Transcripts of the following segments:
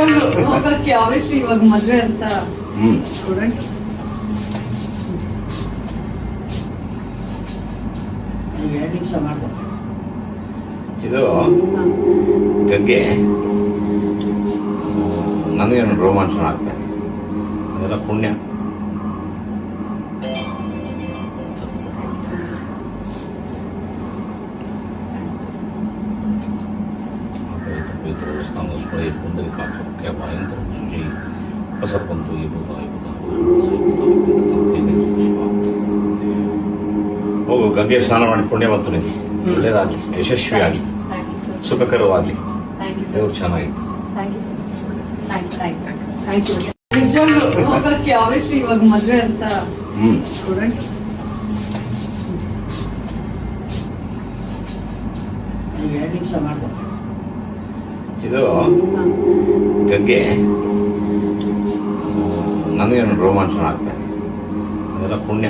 ನಿಜವಾಗ್ಲೂ ಹೋಗಕ್ಕೆ ಆಬ್ವಿಯಸ್ಲಿ ಇವಾಗ ಮದ್ವೆ ಅಂತ ಸ್ಟೂಡೆಂಟ್ ಇದು ಗಂಗೆ ನನಗೇನು ರೋಮಾಂಚನ ಆಗ್ತದೆ, ಅದೆಲ್ಲ ಪುಣ್ಯ. ಹೋಗು ಗಂಗೆ ಸ್ನಾನ ಮಾಡಿ ಪುಣ್ಯವಂತು ನಿಮಗೆ ಒಳ್ಳೇದಾಗಲಿ, ಯಶಸ್ವಿಯಾಗಿ, ಸುಖಕರವಾಗಲಿ, ದೇವ್ರು ಚೆನ್ನಾಗಿ. ನಿಜವಾಗ್ಲೂ ಹೋಗಕ್ಕೆ ಆಬ್ವಿಯಸ್ಲಿ ಇವಾಗ ಮದ್ವೆ ಅಂತ ಸ್ಟೂಡೆಂಟ್ ಇದು ಗಂಗೆ ನನಗೇನು ರೋಮಾಂಚನ ಆಗ್ತದೆ, ಅದೆಲ್ಲ ಪುಣ್ಯ.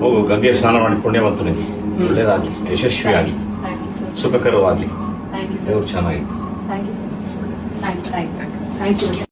ಹೋಗು ಗಂಗೆ ಸ್ನಾನ ಮಾಡಿ ಪುಣ್ಯವಂತು ನಿಮಗೆ ಒಳ್ಳೇದಾಗಲಿ, ಯಶಸ್ವಿಯಾಗಿ, ಸುಖಕರವಾಗಲಿ, ದೇವ್ರು ಚೆನ್ನಾಗಿ.